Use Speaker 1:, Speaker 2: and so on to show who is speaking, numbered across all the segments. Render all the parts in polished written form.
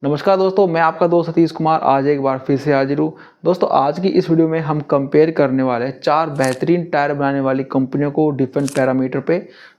Speaker 1: नमस्कार दोस्तों, मैं आपका दोस्त सतीश कुमार आज एक बार फिर से हाजिर हूँ। दोस्तों आज की इस वीडियो में हम कंपेयर करने वाले हैं 4 बेहतरीन टायर बनाने वाली कंपनियों को डिफरेंट पैरामीटर पे।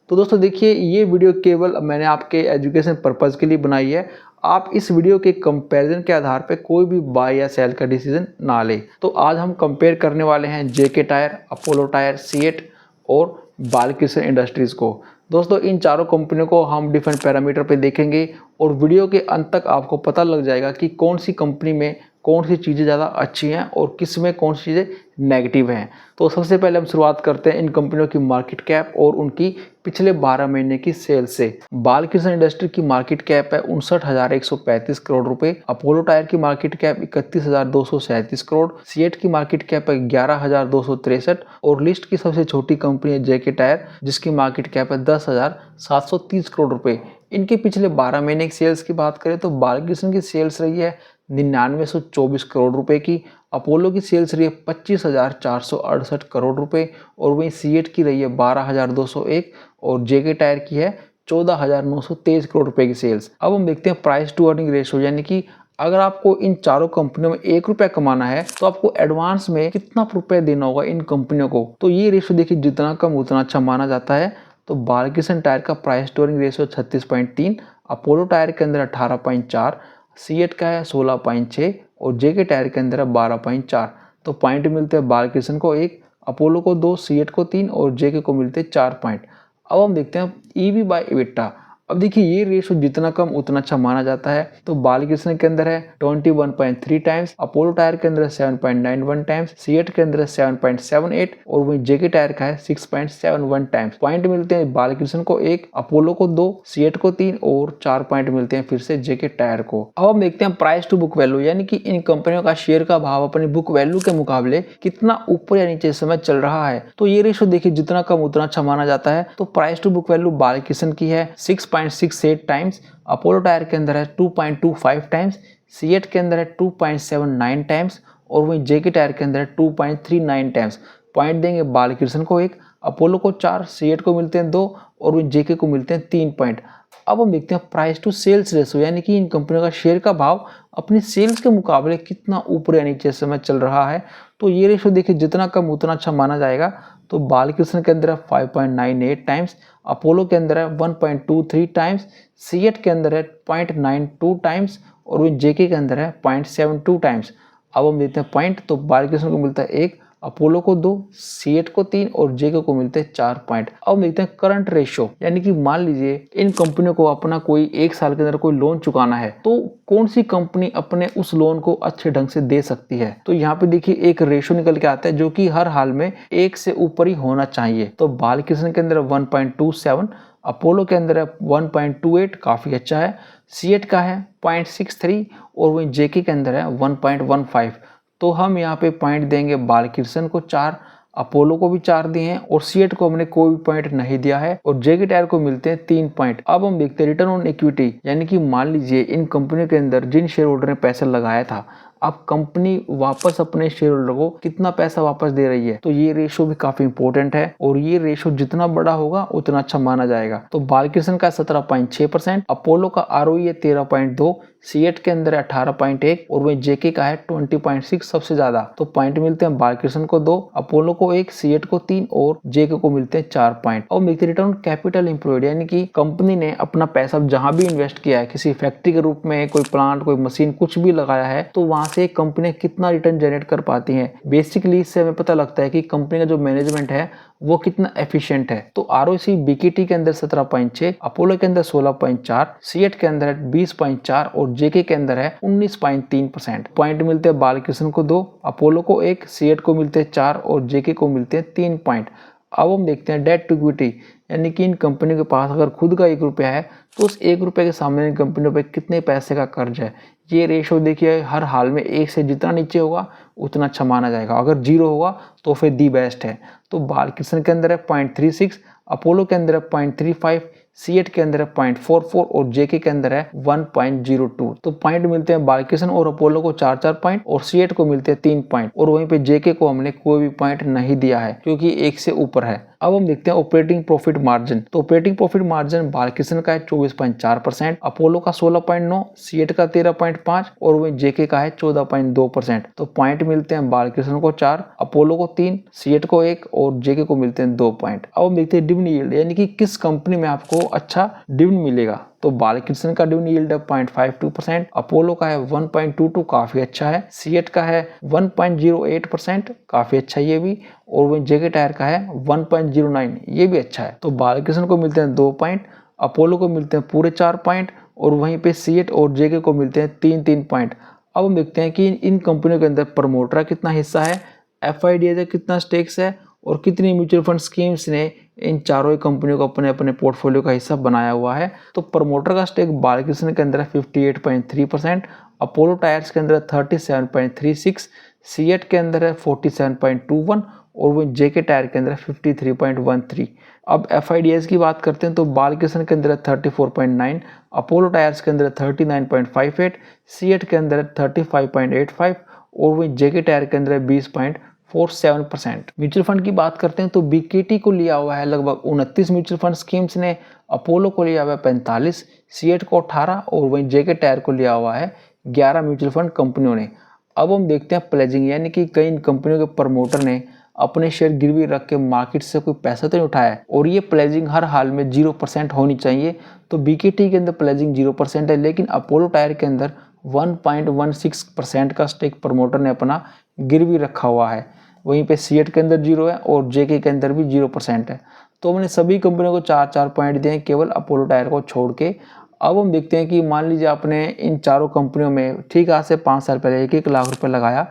Speaker 1: तो दोस्तों देखिए, ये वीडियो केवल मैंने आपके एजुकेशन पर्पज़ के लिए बनाई है। आप इस वीडियो के कंपैरिजन के आधार पे कोई भी बाय या सेल का डिसीजन ना लें। तो आज हम कंपेयर करने वाले हैं जेके टायर, अपोलो टायर, सीएट और बालकृष्ण इंडस्ट्रीज़ को। दोस्तों इन चारों कंपनियों को हम डिफरेंट पैरामीटर पे देखेंगे और वीडियो के अंत तक आपको पता लग जाएगा कि कौन सी कंपनी में कौन सी चीज़ें ज़्यादा अच्छी हैं और किस में कौन सी चीज़ें नेगेटिव हैं। तो सबसे पहले हम शुरुआत करते हैं इन कंपनियों की मार्केट कैप और उनकी पिछले 12 महीने की सेल से। बालकृष्ण इंडस्ट्री की मार्केट कैप है 59,135 करोड़ रुपए, अपोलो टायर की मार्केट कैप 31,237 करोड़, सीएट की मार्केट कैप है 11,263 और लिस्ट की सबसे छोटी कंपनी है जेके टायर जिसकी मार्केट कैप है 10,730 करोड़ रुपए। इनके पिछले 12 महीने की सेल्स की बात करें तो बालकृष्ण की सेल्स रही है 9924 करोड़ रुपए की, अपोलो की सेल्स रही है 25,468 करोड़ रुपए और वहीं सीएट की रही है 12,201 और जेके टायर की है 14,923 करोड़ रुपए की सेल्स। अब हम देखते हैं प्राइस टू अर्निंग रेशियो, यानी कि अगर आपको इन चारों कंपनियों में 1 रुपया कमाना है तो आपको एडवांस में कितना रुपया देना होगा इन कंपनियों को। तो ये रेशियो देखिए, जितना कम उतना अच्छा माना जाता है। तो बालकृष्ण टायर का price to earning ratio 36.3, Apollo tyre के अंदर 18.4, सीएट का है 16.6 और जेके टायर के अंदर है 12.4। तो पॉइंट मिलते हैं बालकृष्ण को 1, अपोलो को 2, सीएट को 3 और जेके को मिलते हैं 4 पॉइंट। अब हम देखते हैं ईवी बाय एबिटा। अब देखिए, ये रेशियो जितना कम उतना अच्छा माना जाता है। तो बालकृष्ण के अंदर है 21.3 टाइम्स, अपोलो टायर के अंदर है 7.91 टाइम्स, सीएट के अंदर है 7.78 और वहीं जेके टायर का है 6.71 टाइम्स। पॉइंट मिलते हैं बालकृष्ण को 1, अपोलो को 2, सीएट को 3 और 4 पॉइंट मिलते हैं फिर से जेके टायर को। अब हम देखते हैं प्राइस टू बुक वैल्यू, यानी कि इन कंपनियों का शेयर का भाव अपनी बुक वैल्यू के मुकाबले कितना ऊपर या नीचे इस समय चल रहा है। तो ये रेशियो देखिए, जितना कम उतना अच्छा माना जाता है। तो price to book value Balkrishna की है 6.68 टाइम्स, अपोलो टायर के अंदर है 2.25 टाइम्स, सीएट के अंदर है 2.79 टाइम्स और वहीं जेके टायर के अंदर है 2.39 टाइम्स। पॉइंट देंगे बालकृष्ण को 1, अपोलो को 4, सीएट को मिलते हैं 2 और वहीं जेके को मिलते हैं 3 पॉइंट। अब हम देखते हैं प्राइस टू सेल्स रेशियो, यानी कि इन कंपनियों का शेयर का भाव अपनी सेल्स के मुकाबले कितना ऊपर या नीचे इस समय चल रहा है। तो ये रेशियो देखिए, जितना कम उतना अच्छा माना जाएगा। तो बालकृष्ण के अंदर है 5.98 टाइम्स, अपोलो के अंदर है 1.23 टाइम्स, सीएट के अंदर है 0.92 टाइम्स और वहीं जेके के अंदर है 0.72 टाइम्स। अब हम देखते हैं पॉइंट। तो बालकृष्ण को मिलता है 1, अपोलो को 2, सीएट को 3 और जेके को मिलते हैं 4 पॉइंट। अब हम देखते हैं करंट रेशियो, यानी कि मान लीजिए इन कंपनियों को अपना कोई 1 साल के अंदर कोई लोन चुकाना है तो कौन सी कंपनी अपने उस लोन को अच्छे ढंग से दे सकती है। तो यहाँ पे देखिए एक रेशियो निकल के आता है जो कि हर हाल में 1 से ऊपर ही होना चाहिए। तो बालकृष्ण के अंदर 1.27, अपोलो के अंदर है 1.28, काफी अच्छा है, सीएट का है 0.63 और वहीं जेके के अंदर है 1.15। तो हम यहाँ पे पॉइंट देंगे बालकृष्ण को 4, अपोलो को भी 4 दिए हैं और सीएट को हमने कोई भी पॉइंट नहीं दिया है और जेके टायर को मिलते हैं 3 पॉइंट। अब हम देखते हैं रिटर्न ऑन इक्विटी, यानी कि मान लीजिए इन कंपनियों के अंदर जिन शेयर होल्डर ने पैसा लगाया था, अब कंपनी वापस अपने शेयर होल्डर को कितना पैसा वापस दे रही है। तो ये रेशियो भी काफी इंपॉर्टेंट है और ये रेशियो जितना बड़ा होगा उतना अच्छा माना जाएगा। तो बालकृष्ण का 17.6%, अपोलो का आरओई है 13.2, सीएट के अंदर है 18.1 और वहीं जेके का है 20.6 सबसे ज्यादा। तो पॉइंट मिलते हैं बालकृष्ण को 2, अपोलो को 1, सीएट को 3 और जेके को मिलते हैं 4 पॉइंट। और मिलते रिटर्न कैपिटल एम्प्लॉयड, यानी कि कंपनी ने अपना पैसा जहां भी इन्वेस्ट किया है, किसी फैक्ट्री के रूप में, कोई प्लांट, कोई मशीन, कुछ भी लगाया है, तो वहां से कंपनी कितना रिटर्न जनरेट कर पाती है। बेसिकली इससे हमें पता लगता है कि कंपनी का जो मैनेजमेंट है वो कितना एफिशिएंट है। तो आरओसी बीकेटी के अंदर 17.6, अपोलो के अंदर 16.4, सीएट के अंदर है 20.4 और जेके के अंदर है 19.3%। पॉइंट मिलते हैं बालकृष्ण को 2, अपोलो को 1, सीएट को मिलते हैं 4 और जेके को मिलते हैं 3 पॉइंट। अब हम देखते हैं डेट टू इक्विटी, यानी कि इन कंपनियों के पास अगर खुद का 1 रुपया है तो उस 1 रुपये के सामने इन कंपनियों पे कितने पैसे का कर्ज है। ये रेशो देखिए, हर हाल में 1 से जितना नीचे होगा उतना अच्छा माना जाएगा, अगर 0 होगा तो फिर दी बेस्ट है। तो बालकृष्ण के अंदर है 0.36, अपोलो के अंदर है 0.35, सीएट के अंदर है 0.44 और जेके के अंदर है 1.02। तो पॉइंट मिलते हैं बालकृष्ण और अपोलो को 4-4 पॉइंट और सीएट को मिलते हैं 3 पॉइंट और वहीं पे जेके को हमने कोई भी पॉइंट नहीं दिया है क्योंकि 1 से ऊपर है। अब हम देखते हैं ऑपरेटिंग प्रॉफिट मार्जिन। तो ऑपरेटिंग प्रॉफिट मार्जिन बालकृष्ण का है 24.4%, अपोलो का 16.9%, सीएट का 13.5% और वही जेके का है 14.2%। तो पॉइंट मिलते हैं बालकृष्ण को 4, अपोलो को 3, सीएट को 1 और जेके को मिलते हैं 2 पॉइंट। अब हम देखते हैं डिविडेंड यील्ड, यानी कि किस कंपनी में आपको अच्छा डिविडेंड मिलेगा। तो बालकृष्ण का डिविडेंड यील्ड है 0.52%, अपोलो का है 1.22 काफी अच्छा है, सीएट का है 1.08% काफी अच्छा ये भी, और वही जेके टायर का है 1.09 ये भी अच्छा है। तो बालकृष्ण को मिलते हैं 2 पॉइंट, अपोलो को मिलते हैं पूरे 4 पॉइंट और वहीं पे सीएट और जेके को मिलते हैं 3-3 पॉइंट। अब हम देखते हैं कि इन कंपनियों के अंदर प्रमोटर का कितना हिस्सा है, एफआईडीएस का कितना स्टेक्स है और कितनी म्यूचुअल फंड स्कीम्स ने इन चारों ही कंपनियों को अपने अपने पोर्टफोलियो का हिस्सा बनाया हुआ है। तो प्रमोटर का स्टेक बालकृष्ण के अंदर 58.3%, अपोलो टायर्स के अंदर 37.36%, सीएट के अंदर है 47.21% और वो जेके टायर के अंदर 53.13%। अब एफआईडीएस की बात करते हैं तो बालकृष्ण के अंदर 34.9%, अपोलो टायर्स के अंदर 39.58%, सीएट के अंदर 35.85% और वही जेके टायर के अंदर 20.47%। म्यूचुअल फंड की बात करते हैं तो बीकेटी को लिया हुआ है लगभग 29 म्यूचुअल फंड स्कीम्स ने, अपोलो को लिया हुआ है 45, सीएट को 18 और वहीं जेके टायर को लिया हुआ है 11 म्यूचुअल फंड कंपनियों ने। अब हम देखते हैं प्लेजिंग, यानी कि कई कंपनियों के प्रमोटर ने अपने शेयर गिरवी रख के मार्केट से कोई पैसा तो नहीं उठाया और ये प्लेजिंग हर हाल में 0% होनी चाहिए। तो बीकेटी के अंदर प्लेजिंग 0% है, लेकिन अपोलो टायर के अंदर 1.16% का स्टेक प्रमोटर ने अपना गिरवी रखा हुआ है। वहीं पे सीएट के अंदर 0 है और जेके के अंदर भी 0% है। तो हमने सभी कंपनियों को 4-4 पॉइंट दिए हैं, केवल अपोलो टायर को छोड़ के। अब हम देखते हैं कि मान लीजिए आपने इन चारों कंपनियों में ठीक आज से 5 साल पहले 1-1 लाख रुपए लगाया,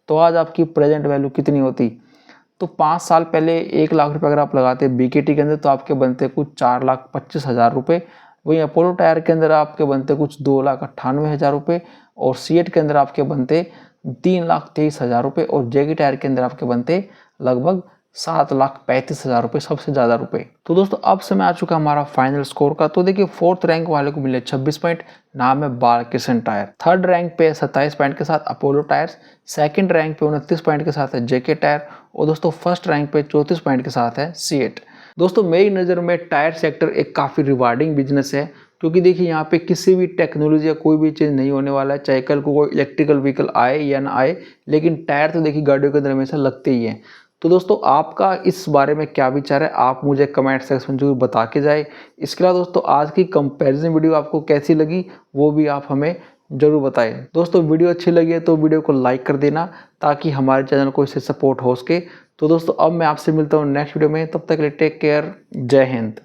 Speaker 1: तो आज आपकी प्रेजेंट वैल्यू कितनी होती। तो 5 साल पहले 1 लाख रुपए अगर आप लगाते बीकेटी के अंदर तो आपके बनते कुछ 4,25,000 रुपये। वहीं अपोलो टायर के अंदर आपके बनते कुछ 2,98,000 रुपये और सीएट के अंदर आपके बनते 3,23,000 रुपये और जेके टायर के अंदर आपके बनते लगभग 7,35,000 रुपये, सबसे ज़्यादा रुपये। तो दोस्तों अब समय आ चुका हमारा फाइनल स्कोर का। तो देखिए 4th रैंक वाले को मिले 26 पॉइंट, नाम है बालकृष्ण टायर। 3rd रैंक पे 27 पॉइंट के साथ अपोलो टायर्स, 2nd रैंक पे 29 पॉइंट के साथ है जेके टायर और दोस्तों 1st रैंक पे 34 पॉइंट के साथ है सीएट। दोस्तों मेरी नज़र में टायर सेक्टर एक काफ़ी रिवार्डिंग बिजनेस है, क्योंकि देखिए यहाँ पे किसी भी टेक्नोलॉजी या कोई भी चीज़ नहीं होने वाला है, चाहे कल को कोई इलेक्ट्रिकल व्हीकल आए या ना आए, लेकिन टायर तो देखिए गाड़ियों के अंदर हमेशा लगते ही हैं। तो दोस्तों आपका इस बारे में क्या विचार है, आप मुझे कमेंट सेक्शन में जरूर बता के जाए। इसके अलावा दोस्तों आज की कंपैरिजन वीडियो आपको कैसी लगी वो भी आप हमें जरूर बताएं। दोस्तों वीडियो अच्छी लगी है तो वीडियो को लाइक कर देना ताकि हमारे चैनल को इससे सपोर्ट हो सके। तो दोस्तों अब मैं आपसे मिलता हूँ नेक्स्ट वीडियो में, तब तक के लिए टेक केयर, जय हिंद।